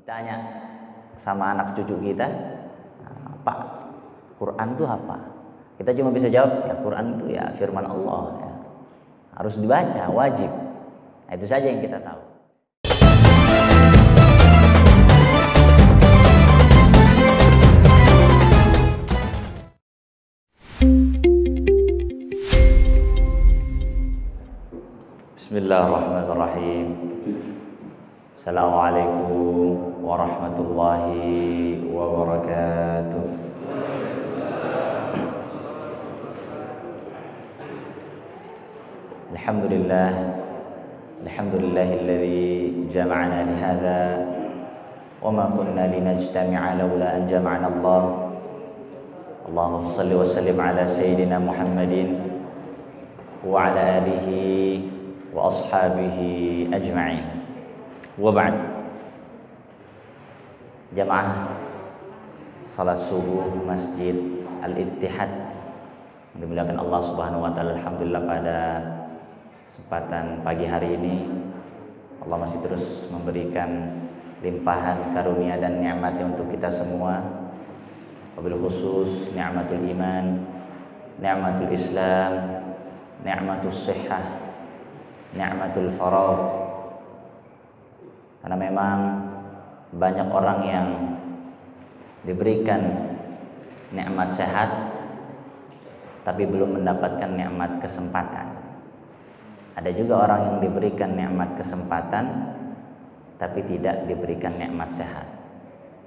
Ditanya sama anak cucu kita, Pak, Quran itu apa? Kita cuma bisa jawab, ya Quran itu ya firman Allah, ya. Harus dibaca, wajib. Nah, itu saja yang kita tahu. Bismillahirrahmanirrahim. Assalamualaikum warahmatullahi wabarakatuh. Alhamdulillahilladzi jama'ana lihadza wa ma kunna linajtami'a laula an jama'ana Allah. Allahumma shalli wa sallim ala sayyidina Muhammadin wa ala alihi wa ashabihi ajma'in. Wa ba'd. Jamaah salat subuh Masjid Al-Ittihad yang dimuliakan Allah Subhanahu wa taala, alhamdulillah pada kesempatan pagi hari ini Allah masih terus memberikan limpahan karunia dan nikmatnya untuk kita semua. Wabil khusus nikmatul iman, nikmatul Islam, nikmatul sihah, nikmatul faragh. Karena memang banyak orang yang diberikan nikmat sehat tapi belum mendapatkan nikmat kesempatan. Ada juga orang yang diberikan nikmat kesempatan tapi tidak diberikan nikmat sehat.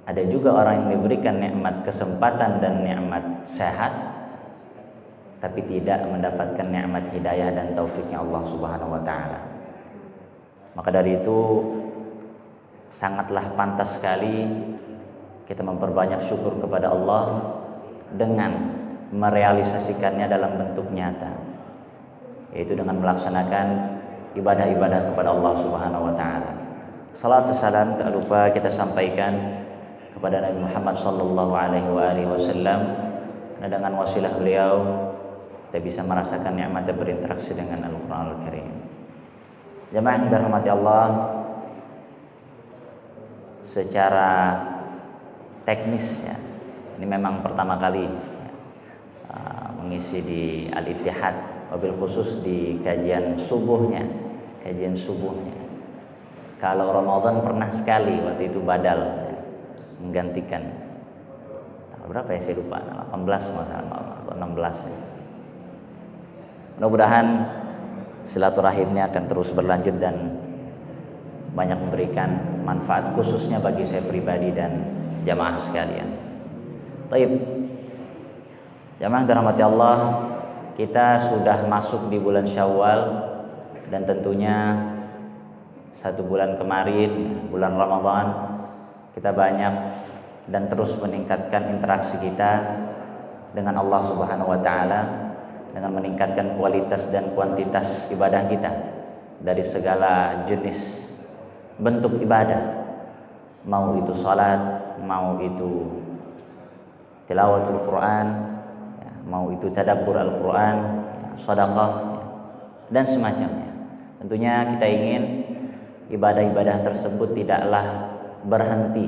Ada juga orang yang diberikan nikmat kesempatan dan nikmat sehat tapi tidak mendapatkan nikmat hidayah dan taufiknya Allah Subhanahu wa taala. Maka dari itu sangatlah pantas sekali kita memperbanyak syukur kepada Allah dengan merealisasikannya dalam bentuk nyata, yaitu dengan melaksanakan ibadah-ibadah kepada Allah Subhanahu wa taala. Salat dan salam tak lupa kita sampaikan kepada Nabi Muhammad sallallahu alaihi wasallam. Karena dengan wasilah beliau kita bisa merasakan nikmat dan berinteraksi dengan Al-Qur'an Al-Karim. Jemaah yang dirahmati Allah, secara teknis ya, ini memang pertama kali mengisi di Al-Ittihad, wabil khusus di kajian subuhnya. Kalau Ramadan pernah sekali, waktu itu badal ya, menggantikan berapa ya, saya lupa, 18 masalah atau 16 ya. Mudah-mudahan silaturahimnya akan terus berlanjut dan banyak memberikan manfaat khususnya bagi saya pribadi dan jamaah sekalian. Baik. Jamaah dirahmati Allah, kita sudah masuk di bulan Syawal dan tentunya satu bulan kemarin, bulan Ramadan, kita banyak dan terus meningkatkan interaksi kita dengan Allah Subhanahu wa taala dengan meningkatkan kualitas dan kuantitas ibadah kita dari segala jenis bentuk ibadah, mau itu salat, mau itu tilawatul Quran, ya, mau itu tadabbur Al-Quran, ya, sedekah, ya, dan semacamnya. Tentunya kita ingin ibadah-ibadah tersebut tidaklah berhenti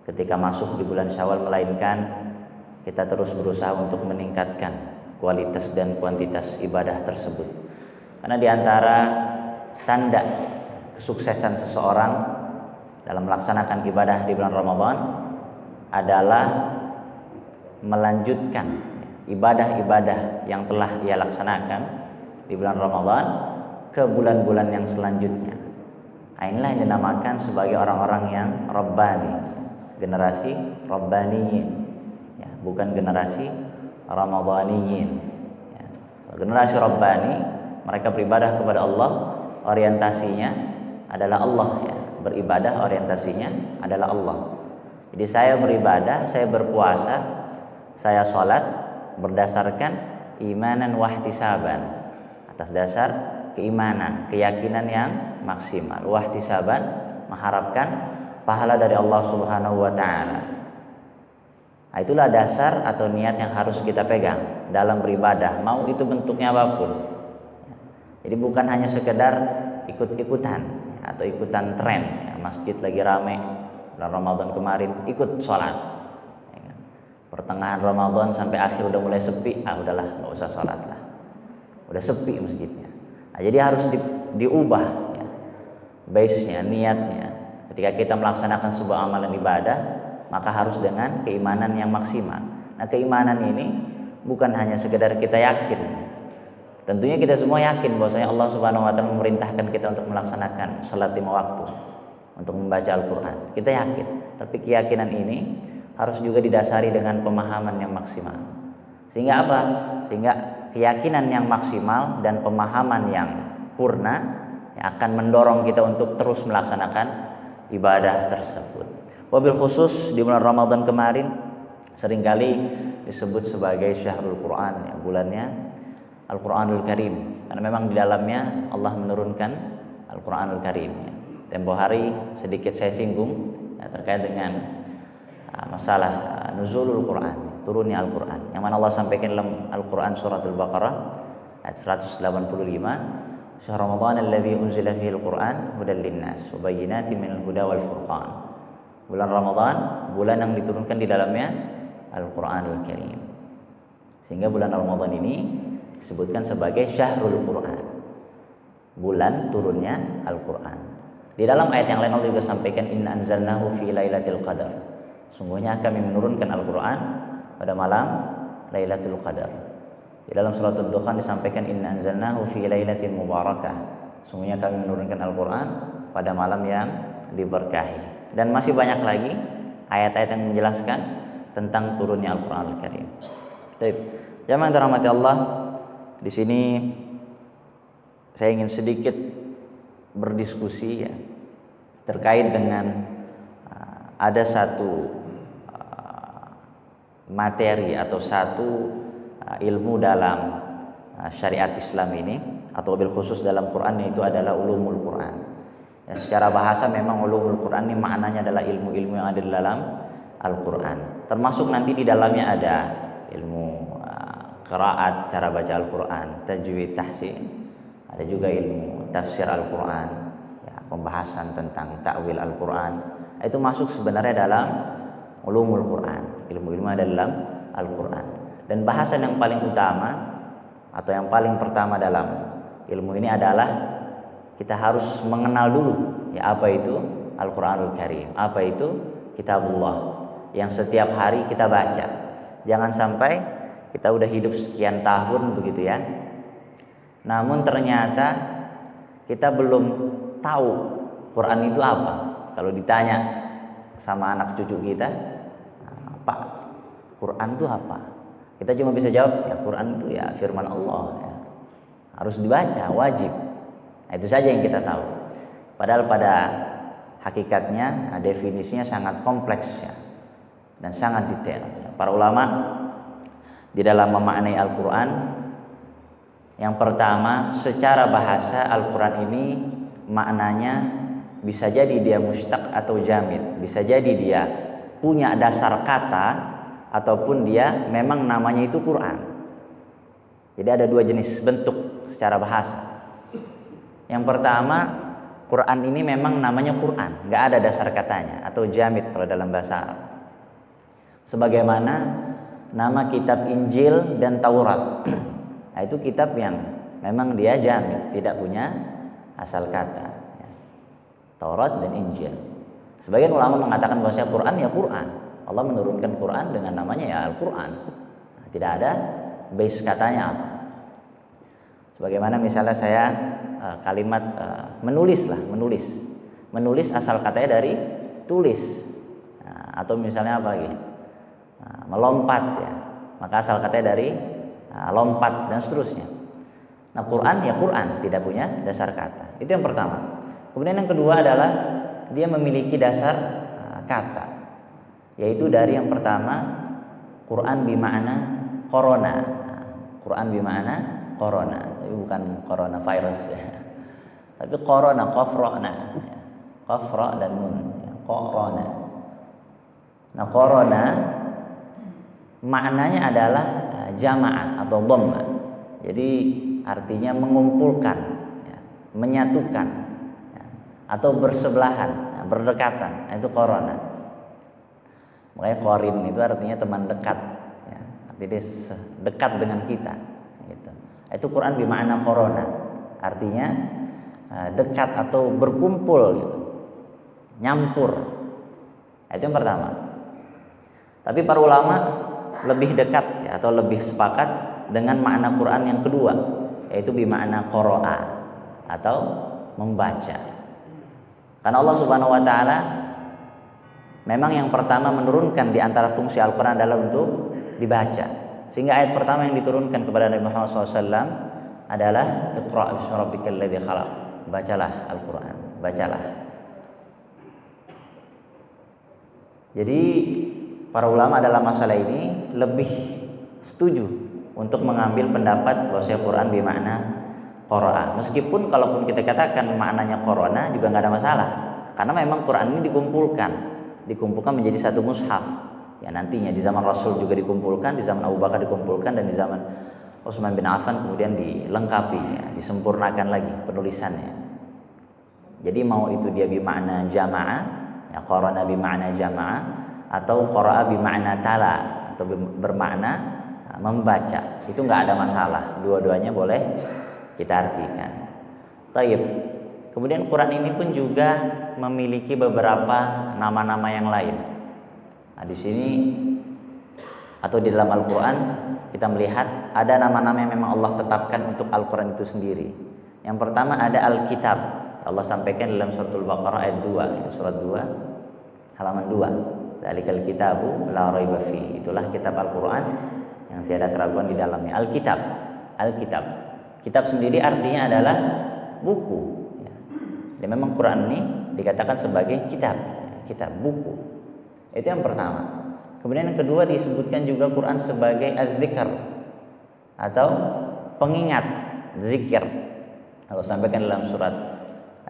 ketika masuk di bulan Syawal, melainkan kita terus berusaha untuk meningkatkan kualitas dan kuantitas ibadah tersebut. Karena di antara tanda kesuksesan seseorang dalam melaksanakan ibadah di bulan Ramadan adalah melanjutkan ibadah-ibadah yang telah ia laksanakan di bulan Ramadan ke bulan-bulan yang selanjutnya. Inilah yang dinamakan sebagai orang-orang yang Rabbani, generasi Rabbaniyin, ya, bukan generasi Ramadhaniyin. Ya. Generasi Rabbani, mereka beribadah kepada Allah, orientasinya adalah Allah, ya. Beribadah orientasinya adalah Allah. Jadi saya beribadah, saya berpuasa, saya sholat berdasarkan imanan wahtisaban, atas dasar keimanan, keyakinan yang maksimal. Wahtisaban, mengharapkan pahala dari Allah Subhanahu wa taala. Nah, itulah dasar atau niat yang harus kita pegang dalam beribadah, mau itu bentuknya apapun. Jadi bukan hanya sekedar ikut-ikutan atau ikutan tren, ya, masjid lagi rame bulan Ramadan kemarin ikut sholat, ya kan? Pertengahan Ramadan sampai akhir udah mulai sepi, udahlah nggak usah sholat lah, udah sepi masjidnya. Nah, jadi harus diubah ya, base-nya, niatnya. Ketika kita melaksanakan sebuah amalan ibadah, maka harus dengan keimanan yang maksimal. Nah, keimanan ini bukan hanya sekedar kita yakin. Tentunya kita semua yakin bahwasanya Allah Subhanahu wa taala memerintahkan kita untuk melaksanakan salat 5 waktu, untuk membaca Al-Qur'an. Kita yakin, tapi keyakinan ini harus juga didasari dengan pemahaman yang maksimal. Sehingga apa? Sehingga keyakinan yang maksimal dan pemahaman yang purna yang akan mendorong kita untuk terus melaksanakan ibadah tersebut. Wabil khusus di bulan Ramadan kemarin seringkali disebut sebagai syahrul Quran, ya, bulannya Al-Quranul Karim, karena memang di dalamnya Allah menurunkan Al-Quranul Karim. Ya. Tempo hari sedikit saya singgung ya, terkait dengan masalah nuzulul Quran, turunnya Al-Quran, yang mana Allah sampaikan dalam Al-Quran surat Al-Baqarah ayat 185, syahr Ramadan alladzi unzila fihi al-Quran hudan linnas wa bayyinatin minal huda wal furqan. Bulan Ramadan, bulan yang diturunkan di dalamnya Al-Quranul Karim. Sehingga bulan Ramadan ini disebutkan sebagai syahrul Quran, bulan turunnya Al-Quran. Di dalam ayat yang lain Allah juga sampaikan inna anzalnahu fi lailatul qadar. Sungguhnya kami menurunkan Al-Quran pada malam Lailatul Qadar. Di dalam surat Ad-Dukhan disampaikan inna anzalnahu fi lailatin mubarakah. Sungguhnya kami menurunkan Al-Quran pada malam yang diberkahi. Dan masih banyak lagi ayat-ayat yang menjelaskan tentang turunnya Al-Quran Al-Karim. Baik, jamaah yang dirahmati Allah, di sini saya ingin sedikit berdiskusi ya, terkait dengan ada satu materi atau satu ilmu dalam syariat Islam ini, atau bil khusus dalam Quran, yaitu adalah ulumul Quran. Ya, secara bahasa memang ulumul Quran ini maknanya adalah ilmu-ilmu yang ada di dalam Al-Quran. Termasuk nanti di dalamnya ada ilmu qiraat, cara baca Al-Quran, tajwid, tahsin. Ada juga ilmu tafsir Al-Quran, ya, pembahasan tentang ta'wil Al-Quran. Itu masuk sebenarnya dalam ulumul Quran, ilmu-ilmu ada dalam Al-Quran. Dan bahasan yang paling utama atau yang paling pertama dalam ilmu ini adalah kita harus mengenal dulu ya apa itu Al-Quranul Karim, apa itu Kitabullah yang setiap hari kita baca. Jangan sampai kita udah hidup sekian tahun begitu ya, namun ternyata kita belum tahu Quran itu apa. Kalau ditanya sama anak cucu kita, Pak, Quran itu apa? Kita cuma bisa jawab, ya Quran itu ya firman Allah ya. Harus dibaca, wajib. Nah, itu saja yang kita tahu. Padahal pada hakikatnya definisinya sangat kompleks ya, dan sangat detail. Para ulama di dalam memaknai Al-Quran, yang pertama, secara bahasa Al-Quran ini maknanya bisa jadi dia mustaq atau jamid, bisa jadi dia punya dasar kata ataupun dia memang namanya itu Quran. Jadi ada dua jenis bentuk secara bahasa. Yang pertama, Quran ini memang namanya Quran, nggak ada dasar katanya, atau jamid kalau dalam bahasa Arab. Sebagaimana nama kitab Injil dan Taurat. Nah, itu kitab yang memang dia jamid, tidak punya asal kata. Taurat dan Injil. Sebagian ulama mengatakan bahwa Quran ya Quran. Allah menurunkan Quran dengan namanya ya Al-Quran. Nah, tidak ada base katanya apa. Sebagaimana misalnya saya kalimat menulis asal katanya dari tulis. Nah, atau misalnya apa lagi? Nah, melompat ya. Maka asal katanya dari lompat dan seterusnya. Nah, Quran ya Quran, tidak punya dasar kata. Itu yang pertama. Kemudian yang kedua adalah dia memiliki dasar kata, yaitu dari yang pertama Quran bima'na corona. Quran bima'na corona, tapi bukan corona virus ya. Tapi corona, qafra'na, ya. Qafra dan nun, ya. Corona. Nah, corona maknanya adalah jama'ah atau dhamma. Jadi artinya mengumpulkan, ya, menyatukan, ya, atau bersebelahan. Nah, berdekatan, itu korona. Makanya korin itu artinya teman dekat, ya. Artinya dekat dengan kita, gitu. Itu Quran bermakna korona, artinya dekat atau berkumpul, gitu. Nyampur. Itu yang pertama. Tapi para ulama lebih dekat, ya, atau lebih sepakat dengan makna Quran yang kedua, yaitu bermakna qara'a atau membaca. Karena Allah Subhanahu wa taala memang yang pertama menurunkan di antara fungsi Al-Qur'an adalah untuk dibaca. Sehingga ayat pertama yang diturunkan kepada Nabi Muhammad SAW adalah Iqra' bismi rabbikal ladzi khalaq. Bacalah Al-Qur'an, bacalah. Jadi para ulama dalam masalah ini lebih setuju untuk mengambil pendapat bahwa Al-Qur'an bermakna qara'a. Meskipun kalaupun kita katakan maknanya korona juga nggak ada masalah, karena memang Quran ini dikumpulkan menjadi satu mushaf. Ya, nantinya di zaman Rasul juga dikumpulkan, di zaman Abu Bakar dikumpulkan, dan di zaman Utsman bin Affan kemudian dilengkapi, ya, disempurnakan lagi penulisannya. Jadi mau itu dia bermakna jamaah, ya, qarana bermakna jamaah, atau qara'a bermakna tala, atau bermakna membaca, itu nggak ada masalah, dua-duanya boleh kita artikan. Taib. Kemudian Quran ini pun juga memiliki beberapa nama-nama yang lain. Nah, di sini atau di dalam Al-Quran kita melihat ada nama-nama yang memang Allah tetapkan untuk Al-Quran itu sendiri. Yang pertama ada Al-Kitab. Allah sampaikan dalam surat Al-Baqarah ayat 2, ya, surat 2 halaman 2. Dzalikal kitabu la raiba fi. Itulah kitab Al-Quran yang tiada keraguan di dalamnya. Al-Kitab. Al-Kitab. Kitab sendiri artinya adalah buku. Ya. Dan memang Quran ini dikatakan sebagai kitab, buku. Itu yang pertama. Kemudian yang kedua disebutkan juga Quran sebagai az-zikr atau pengingat, zikir. Allah sampaikan dalam surat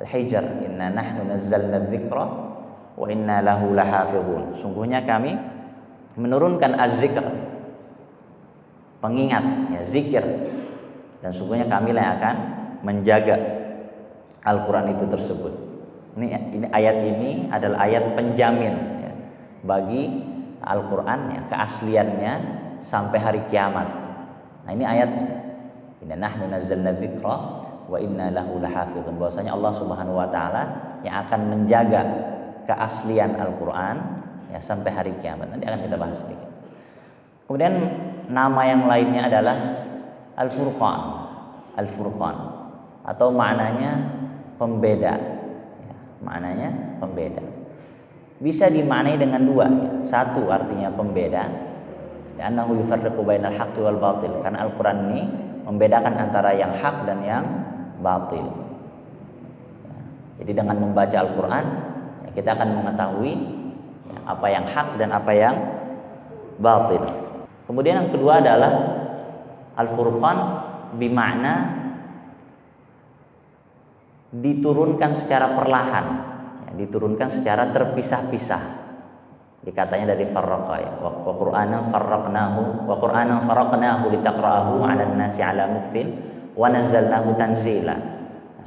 Al-Hijr, "Inna nahnu nazzalna dzikra wa inna lahu lahafizun." Sungguhnya kami menurunkan az-zikr, pengingat, ya, zikir. Dan sungguhnya kami yang akan menjaga Al-Quran itu tersebut. Ini ayat ini adalah ayat penjamin, ya, bagi Al-Quran, ya, keasliannya sampai hari kiamat. Nah, ini ayatnya. Inna nahnu nazzalna dzikra wa inna lahu lahafizun. Bahwasanya Allah Subhanahu wa taala yang akan menjaga keaslian Al-Quran, ya, sampai hari kiamat. Nanti akan kita bahas sedikit. Kemudian nama yang lainnya adalah Al-Furqan. Al-Furqan atau maknanya pembeda, ya, maknanya pembeda. Bisa dimaknai dengan dua, ya. Satu artinya pembeda, annahu yufarriqu bainal haqqi wal batil, karena Al-Quran ini membedakan antara yang hak dan yang batil. Ya, jadi dengan membaca Al-Quran, ya, kita akan mengetahui, ya, apa yang hak dan apa yang batil. Kemudian yang kedua adalah Al-Furqan bimakna diturunkan secara perlahan, ya, diturunkan secara terpisah-pisah. Dikatanya dari farraqa, ya, wa Qur'anan farraqnahu litaqra'ahu 'alan nasi 'ala mukfin wa nazzalnahu tanzila.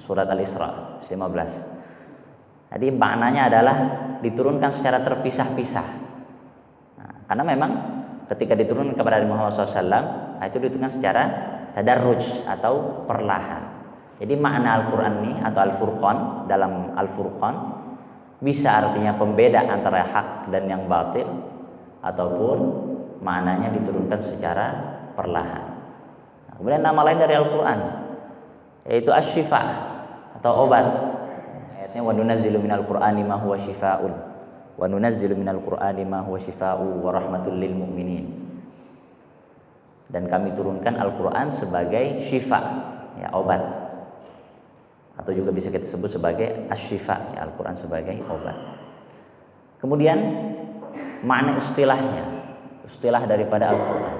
Surat Al-Isra 15. Jadi maknanya adalah diturunkan secara terpisah-pisah. Nah, karena memang ketika diturunkan kepada Nabi Muhammad SAW, itu diturunkan secara tadarruj atau perlahan. Jadi makna Al-Quran ini atau Al-Furqan, dalam Al-Furqan bisa artinya pembeda antara hak dan yang batil, ataupun maknanya diturunkan secara perlahan. Nah, kemudian nama lain dari Al-Quran yaitu Asy-Syifa atau obat. Ayatnya wa nunazzilu minal Qur'ani ma huwa syifaa'un wa nunazzilu minal Qur'ani ma huwa syifaa'u wa rahmatul lil mu'minin. Dan kami turunkan Al-Quran sebagai syifa, ya, obat, atau juga bisa kita sebut sebagai asy-syifa, ya, Al-Quran sebagai obat. Kemudian makna istilahnya, istilah daripada Al-Quran,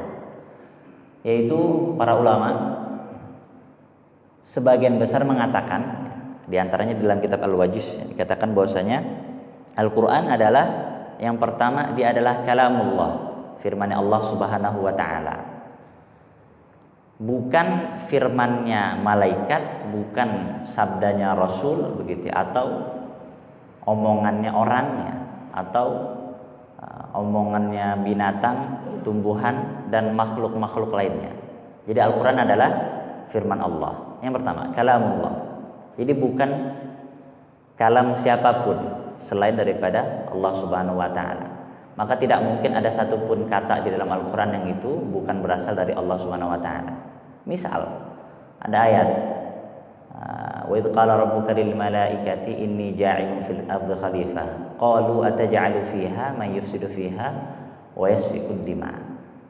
yaitu para ulama sebagian besar mengatakan, diantaranya dalam kitab Al-Wajiz, dikatakan bahwasanya Al-Quran adalah yang pertama, dia adalah kalamullah, firman Allah Subhanahu wa taala. Bukan firmannya malaikat, bukan sabdanya Rasul, begitu, atau omongannya orangnya atau omongannya binatang, tumbuhan dan makhluk-makhluk lainnya. Jadi Al-Quran adalah firman Allah. Yang pertama, kalamullah. Jadi bukan kalam siapapun selain daripada Allah Subhanahu wa taala. Maka tidak mungkin ada satupun kata di dalam Al-Quran yang itu bukan berasal dari Allah Subhanahu wa taala. Misal ada ayat wa idz qala rabbuka lil malaikati inni ja'ilun fil ardi khalifah qalu ataj'alu fiha man yufsidu fiha wa yasfiku dima.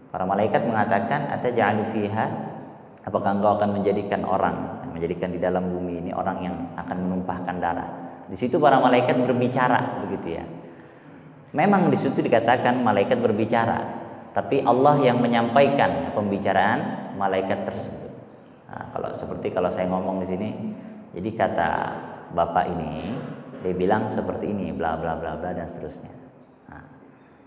Para malaikat mengatakan ataj'alu fiha, apakah engkau akan menjadikan di dalam bumi ini orang yang akan menumpahkan darah. Di situ para malaikat berbicara, begitu ya. Memang di situ dikatakan malaikat berbicara, tapi Allah yang menyampaikan pembicaraan malaikat tersebut. Nah, kalau saya ngomong di sini, jadi kata bapak ini, dia bilang seperti ini, bla bla bla bla dan seterusnya. Nah,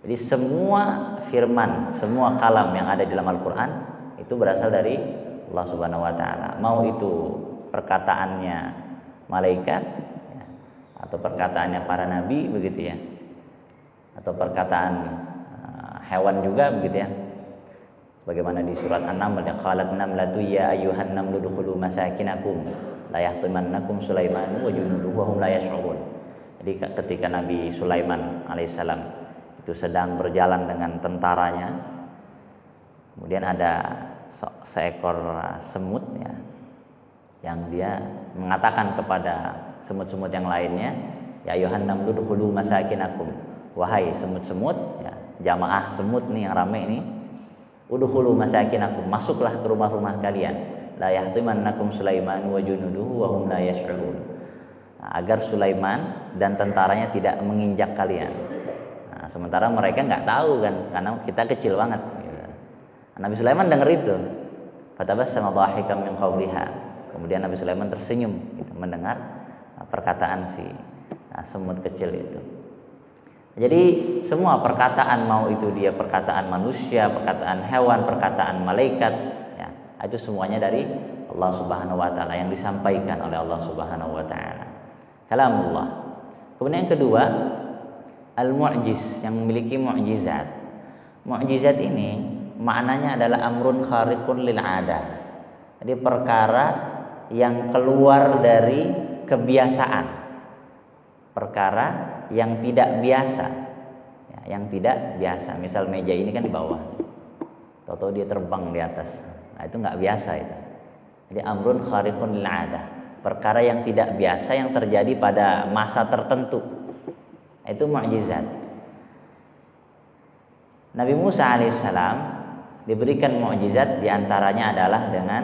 jadi semua firman, semua kalam yang ada di dalam Al-Quran itu berasal dari Allah Subhanahu Wa Taala. Mau itu perkataannya malaikat, ya, atau perkataannya para nabi, begitu ya, atau perkataan hewan juga, begitu ya. Bagaimana di surat An-Naml, qalat namlatu ya ayyuhan namlu dukhulu masakinakum la yahtimannakum Sulaiman wa junuduhu wa hum la yash'urun. Jadi ketika Nabi Sulaiman alaihissalam itu sedang berjalan dengan tentaranya, kemudian ada seekor semut ya, yang dia mengatakan kepada semut-semut yang lainnya, ya ayyuhan namlu dukhulu masakinakum, wahai semut-semut ya, jamaah semut nih yang ramai ini, udkhulu masakinakum, masuklah ke rumah-rumah kalian, la yahtimannakum Sulaiman wa junuduhu wa hum la yash'urun, agar Sulaiman dan tentaranya tidak menginjak kalian. Nah, sementara mereka nggak tahu kan, karena kita kecil banget gitu. Nabi Sulaiman dengar itu, fatabassama dhahikan min qawliha, kemudian Nabi Sulaiman tersenyum gitu, mendengar perkataan si semut kecil itu. Jadi semua perkataan, mau itu dia perkataan manusia, perkataan hewan, perkataan malaikat, ya, itu semuanya dari Allah Subhanahu wa taala yang disampaikan oleh Allah Subhanahu wa taala. Kalamullah. Kemudian yang kedua, al-mu'jiz, yang memiliki mukjizat. Mukjizat ini maknanya adalah amrun khariqun lil 'adah. Jadi perkara yang keluar dari kebiasaan. Perkara yang tidak biasa, ya, yang tidak biasa. Misal meja ini kan di bawah, tahu-tahu dia terbang di atas. Nah, itu nggak biasa itu. Jadi amrun khariqun lil 'adah, perkara yang tidak biasa yang terjadi pada masa tertentu. Itu mukjizat. Nabi Musa alaihissalam diberikan mukjizat, diantaranya adalah dengan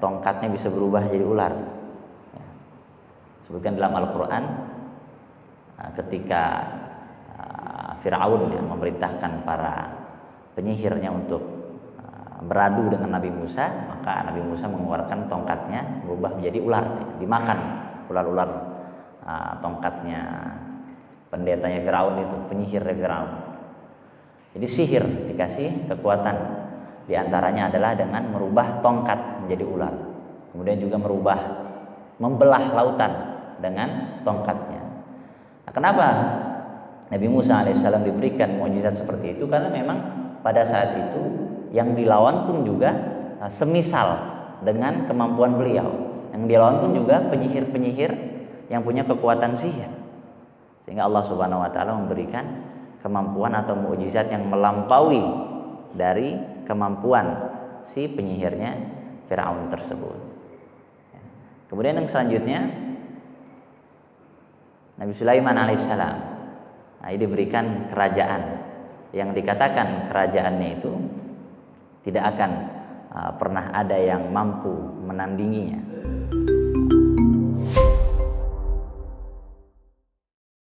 tongkatnya bisa berubah jadi ular. Ya. Sebutkan dalam Al-Quran, ketika Fir'aun ya, memerintahkan para penyihirnya untuk beradu dengan Nabi Musa, maka Nabi Musa mengeluarkan tongkatnya berubah menjadi ular, dimakan ular-ular tongkatnya pendetanya Fir'aun itu, penyihir Fir'aun. Jadi sihir dikasih kekuatan, diantaranya adalah dengan merubah tongkat menjadi ular, kemudian juga membelah lautan dengan tongkatnya. Nah, kenapa Nabi Musa alaihissalam diberikan mukjizat seperti itu? Karena memang pada saat itu yang dilawan pun juga semisal dengan kemampuan beliau. Yang dilawan pun juga penyihir-penyihir yang punya kekuatan sihir. Sehingga Allah Subhanahu wa taala memberikan kemampuan atau mukjizat yang melampaui dari kemampuan si penyihirnya Fir'aun tersebut. Kemudian yang selanjutnya, Nabi Sulaiman alaihissalam, nah, diberikan kerajaan yang dikatakan kerajaannya itu tidak akan pernah ada yang mampu menandinginya.